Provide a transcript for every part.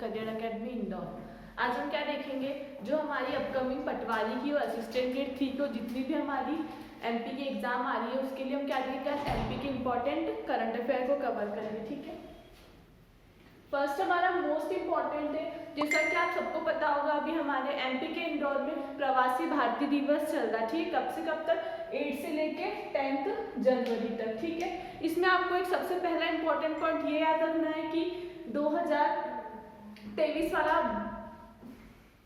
Career academy Indore. आज हम क्या देखेंगे, जो हमारी अपकमिंग पटवारी की और असिस्टेंट ग्रेड 3 की जितनी भी हमारी एमपी की एग्जाम आ रही है उसके लिए हम क्या देखेंगे, एमपी के इंपॉर्टेंट करंट अफेयर को कवर करेंगे। ठीक है, फर्स्ट हमारा मोस्ट इम्पॉर्टेंट है, जैसा कि आप सबको पता होगा अभी हमारे एमपी के इंदौर में प्रवासी भारतीय दिवस चल रहा है। ठीक, कब से कब तक, 8 से लेके 10 जनवरी तक। ठीक है, इसमें आपको एक सबसे पहला इम्पोर्टेंट पॉइंट ये याद रखना है कि 2023 वाला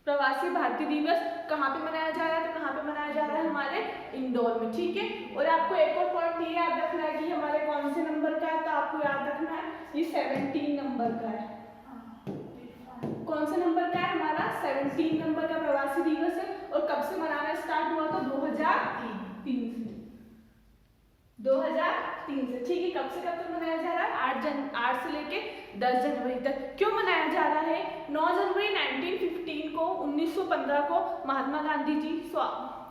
प्रवासी भारतीय दिवस कहाँ पे मनाया जा रहा है, तो कहाँ पे मनाया जा रहा है, हमारे इंदौर में। ठीक है, और आपको एक और पॉइंट ये याद रखना है कि हमारे कौन से नंबर का है, तो आपको याद रखना है ये 17 नंबर का है। कौन से नंबर का है, हमारा 17 नंबर का प्रवासी दिवस है। और कब से मनाना स्टार्ट हुआ, तो 2003 से। 2003 से। ठीक है, कब से कब तक मनाया जा रहा है, 8 से लेके 10 जनवरी तक। क्यों मनाया जा रहा है, 9 जनवरी 1915 को 1915 को महात्मा गांधी जी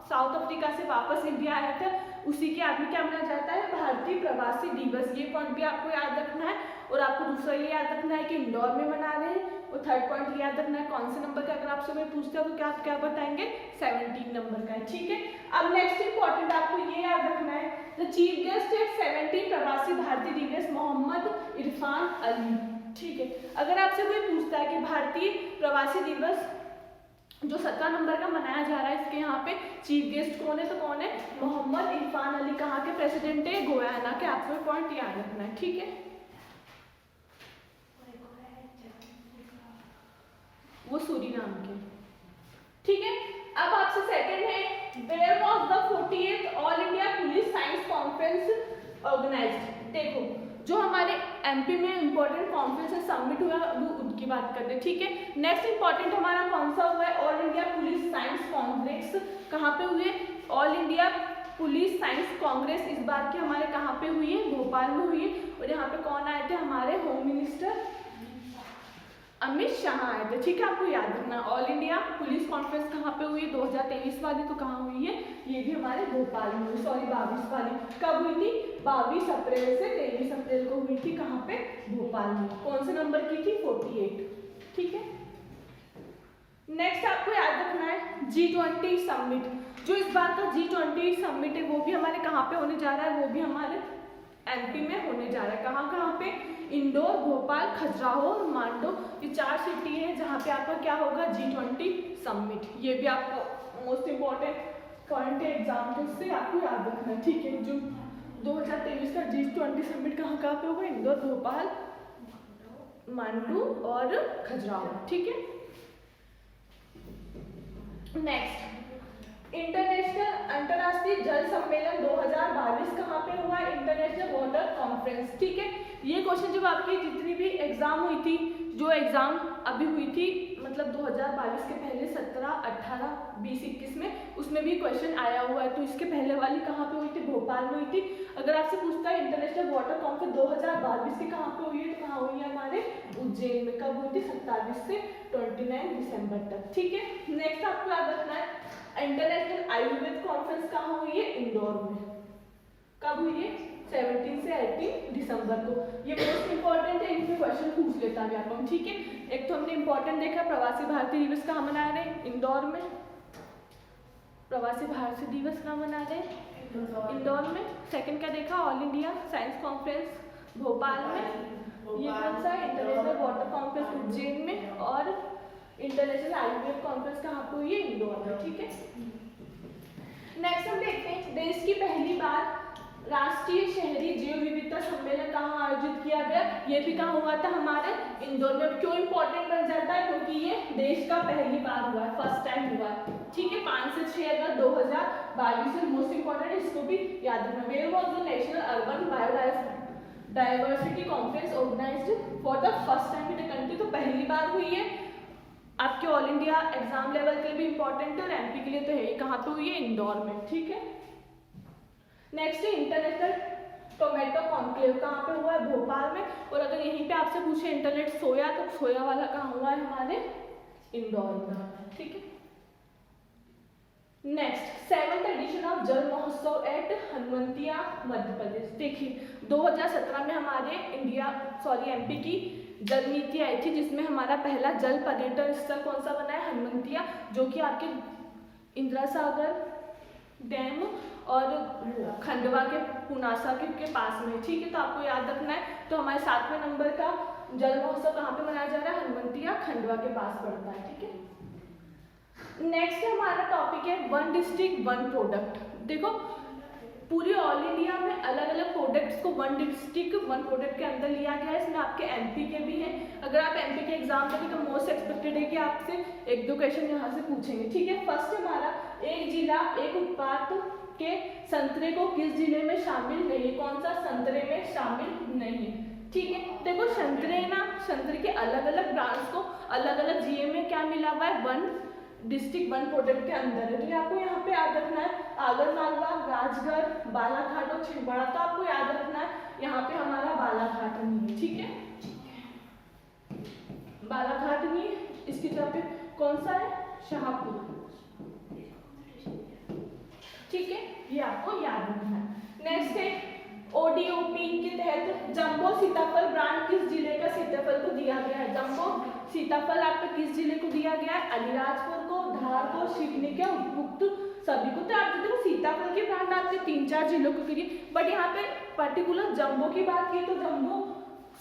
साउथ अफ्रीका से वापस इंडिया आए थे, उसी के याद में क्या मनाया जाता है, भारतीय प्रवासी दिवस। ये पॉइंट भी आपको याद रखना है। और आपको दूसरा ये याद रखना है कि इंदौर में मना रहे हैं। और थर्ड पॉइंट ये याद रखना है कौन से नंबर का, अगर आपसे कोई पूछता है तो क्या क्या बताएंगे, 17 नंबर का है। ठीक है, अब नेक्स्ट इंपॉर्टेंट आपको ये याद रखना है, द चीफ गेस्ट एट 17 प्रवासी भारतीय दिवस मोहम्मद इरफान अली। ठीक है, अगर आपसे कोई पूछता है कि भारतीय प्रवासी दिवस जो 17 नंबर का मनाया जा रहा है, इसके यहाँ पे चीफ गेस्ट कौन है, तो कौन है, मोहम्मद इरफान अली। कहाँ के प्रेसिडेंट है, गोयाना के। आपको पॉइंट याद रखना है। ठीक है, वो सूरीनाम के। ठीक है, अब आपसे सेकंड है, where was the 48th all India police science conference organised. देखो, जो हमारे एमपी में इंपॉर्टेंट कॉन्फ्रेंस सबमिट हुआ वो उनकी बात करते हैं। ठीक है, नेक्स्ट इंपॉर्टेंट हमारा कौन सा हुआ है, all India police science Congress. कहाँ पे हुए, all India police science Congress इस बार की हमारे कहाँ पे हुई है, भोपाल में हुई है। और यहाँ पे कौन आए थे, हमारे होम मिनिस्टर अमित शाह आए थे। ठीक है, आपको याद रखना, ऑल इंडिया पुलिस कॉन्फ्रेंस कहाँ पे हुई है, 2023 वाली, तो कहाँ हुई है, ये भी हमारे भोपाल में हुई। सॉरी, 22 वाली कब हुई थी, 22 अप्रैल से 23 अप्रैल को हुई थी। कहाँ पे, भोपाल में। कौन से नंबर की थी, 48। ठीक है, नेक्स्ट आपको याद रखना है G20 समिट। जो इस बार का G20 समिट है वो भी हमारे कहाँ पे होने जा रहा है, वो भी हमारे एमपी में होने जा रहा है। कहाँ कहाँ पे, इंदौर, भोपाल, खजुराहो और मांडो, ये 4 सिटी है जहाँ पे आपका क्या होगा, G20 समिट। ये भी आपको मोस्ट इम्पॉर्टेंट पॉइंट है एग्जाम के, उससे आपको याद रखना है। ठीक है, जो 2023 का G20 समिट कहाँ कहाँ पे होगा, इंदौर, भोपाल, मांडू और खजुराहो। ठीक है, नेक्स्ट अंतर्राष्ट्रीय जल सम्मेलन 2022 कहाँ पे हुआ, इंटरनेशनल वाटर कॉन्फ्रेंस। ठीक है, ये क्वेश्चन जब आपकी जितनी भी एग्जाम हुई थी, जो एग्जाम अभी हुई थी मतलब 2022 के पहले 17, 18, 20, 21 में, उसमें भी क्वेश्चन आया हुआ है। तो इसके पहले वाली कहाँ पे हुई थी, भोपाल में हुई थी। अगर आपसे पूछता है इंटरनेशनल वाटर कॉन्फ्रेंस 2022 की कहाँ पे हुई है, तो कहाँ हुई है, हमारे उज्जैन में। कब हुई थी, 27 से 29 दिसंबर तक। ठीक है, नेक्स्ट आपको याद रखना है इंटरनेशनल आयुर्वेद कॉन्फ्रेंस कहाँ हुई है, इंदौर में। कब हुई है, 17 से 18 दिसंबर को। ये मोस्ट इंपॉर्टेंट है, इनके क्वेश्चन पूछ लेता है आपको। ठीक है, एक तो हमने इंपॉर्टेंट देखा प्रवासी भारतीय दिवस कहाँ मना रहे हैं, इंदौर में। प्रवासी भारतीय दिवस कहाँ मना रहे हैं, इंदौर में। सेकंड क्या देखा, all India science conference Bhopal में। ये कौन सा है, इंटरनेशनल वाटर कॉन्फ्रेंस उज्जैन में। और इंटरनेशनल आयुर्वेद कॉन्फ्रेंस कहाँ पे हुई है, इंदौर में। ठीक है, नेक्स्ट हम देखते हैं, देश की पहली बार राष्ट्रीय शहरी जैव विविधता सम्मेलन कहाँ आयोजित किया गया, ये भी कहाँ हुआ था, हमारे इंदौर में। क्यों इंपॉर्टेंट बन जाता है, क्योंकि ये देश का पहली बार हुआ है, फर्स्ट टाइम हुआ है। ठीक है, 5 से 6 अगस्त 2022 से मोस्ट इंपॉर्टेंट है, इसको भी याद रखना। Where was the national urban biodiversity conference organised for the first time in the country, तो पहली बार हुई है। आपके ऑल इंडिया एग्जाम लेवल के लिए भी इंपॉर्टेंट है और एमपी के लिए तो है। कहाँ पे हुई है, इंदौर में। ठीक है, नेक्स्ट है इंटरनेशनल टोमेटो कॉन्क्लेव कहाँ पे हुआ है, भोपाल में। और अगर यहीं पे आपसे पूछे इंटरनेट सोया, तो सोया वाला कहाँ हुआ है, हमारे इंदौर में। ठीक है, नेक्स्ट 7th एडिशन ऑफ जल महोत्सव एट हनुमंतिया मध्य प्रदेश। देखिए 2017 में हमारे एमपी की जल नीति आई थी, जिसमें हमारा पहला जल पर्यटन स्थल कौन सा बना है, हनुमंतिया, जो कि आपके इंदिरा सागर डैम और खंडवा के पुनासा के पास में, ठीक है। तो आपको याद रखना है। तो हमारे 7वें नंबर का जल महोत्सव कहाँ पे मनाया जा रहा है, हनुमंतिया खंडवा के पास पड़ता है, ठीक है। नेक्स्ट हमारा टॉपिक है वन डिस्ट्रिक्ट वन प्रोडक्ट। देखो पूरी ऑल इंडिया में अलग अलग प्रोडक्ट्स को वन डिस्ट्रिक्ट वन प्रोडक्ट के अंदर लिया गया है। इसमें आपके एमपी के भी हैं। अगर आप एमपी के एग्जाम दोगे तो मोस्ट एक्सपेक्टेड है कि आपसे 1-2 क्वेश्चन यहाँ से पूछेंगे, ठीक है। फर्स्ट हमारा एक जिला एक उत्पाद के संतरे को किस जिले में शामिल नहीं है, कौन सा संतरे में शामिल नहीं है, ठीक है। देखो संतरे ना, संतरे के अलग अलग ब्रांड्स को अलग अलग जिले में क्या मिला हुआ है, वन डिस्ट्रिक्ट वन प्रोडक्ट के अंदर है। तो ये आपको यहाँ पे याद रखना है। आगरमालवा, राजगढ़, बालाघाट और छिंदवाड़ा, तो आपको याद रखना है यहाँ पे हमारा बालाघाट नहीं है, ठीक है। बालाघाट नहीं है, इसकी तरफ पे कौन सा है, शाहपुर, ठीक है। ये आपको याद रखना है। नेक्स्ट है ओडीओपी के तहत जंबो सीताफल ब्रांड किस जिले का सीताफल को दिया गया है। जंबो सीताफल आपको किस जिले को दिया गया है, अलीराजपुर को, धार को, सिवनी के, उपयुक्त सभी को। तो आप देखो सीताफल की ब्रांड आपके 3-4 जिलों को करिए, बट यहाँ पे पर्टिकुलर जंबो की बात की तो जंबो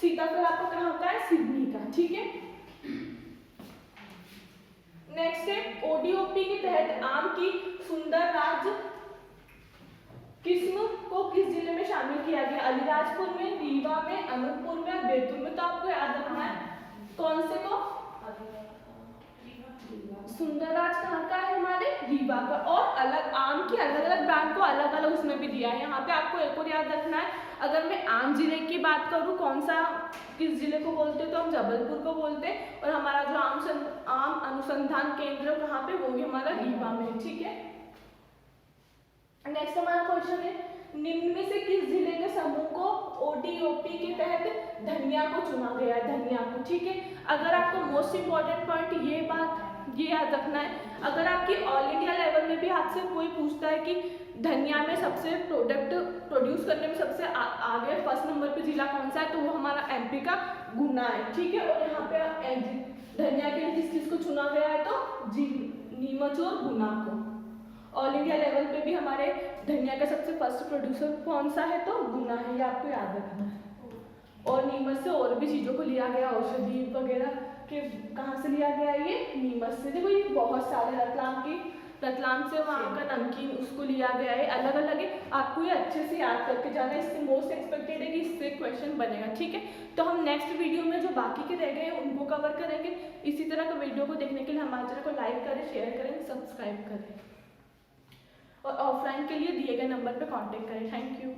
सीताफल आपको कहाँ का है, सिवनी का, ठीक है। नेक्स्ट है ओडीओपी के तहत आम की सुंदर राज किस्म को किस जिले में शामिल किया गया, अलीराजपुर में, रीवा में, अनूपपुर में, और बैतूल में। तो आपको याद रखना है कौन से को, सुंदरराज कहाँ का है, हमारे रीवा का। और अलग आम की अलग अलग ब्रांड को अलग अलग उसमें भी दिया है। यहाँ पे आपको एक और याद रखना है, अगर मैं आम जिले की बात करूँ, कौन सा किस जिले को बोलते हैं, तो हम जबलपुर को बोलते हैं। और हमारा जो आम अनुसंधान केंद्र कहाँ पे, वो भी हमारा रीवा में, ठीक है। नेक्स्ट हमारा क्वेश्चन है निम्न में से किस जिले के समूह को ओडीओपी के तहत धनिया को चुना गया है, धनिया को, ठीक है। अगर आपको मोस्ट इंपॉर्टेंट पॉइंट ये बात ये याद रखना है, अगर आपकी ऑल इंडिया लेवल में भी आपसे कोई पूछता है कि धनिया में सबसे प्रोडक्ट प्रोड्यूस करने में सबसे आगे फर्स्ट नंबर पे जिला कौन सा है, तो वो हमारा एमपी का गुना है, ठीक है। और यहाँ पे धनिया के लिए किस को चुना गया है, तो नीमच और गुना को। ऑल इंडिया लेवल पे भी हमारे धनिया का सबसे फर्स्ट प्रोड्यूसर कौन सा है, तो गुना है, ये आपको याद रखना है। और नीमच से और भी चीज़ों को लिया गया, औषधि वगैरह के कहाँ से लिया गया है, ये नीमच से। देखो ये बहुत सारे रतलाम से वहाँ का नमकीन उसको लिया गया है, अलग अलग है। आपको ये अच्छे से याद करके जाना है, इससे मोस्ट एक्सपेक्टेड है कि इससे क्वेश्चन बनेगा, ठीक है। तो हम नेक्स्ट वीडियो में जो बाकी के रह गए हैं उनको कवर करेंगे। इसी तरह का वीडियो को देखने के लिए हमारे चैनल को लाइक करें, शेयर करें, सब्सक्राइब करें और ऑफलाइन के लिए दिए गए नंबर पर कॉन्टेक्ट करें। Thank you.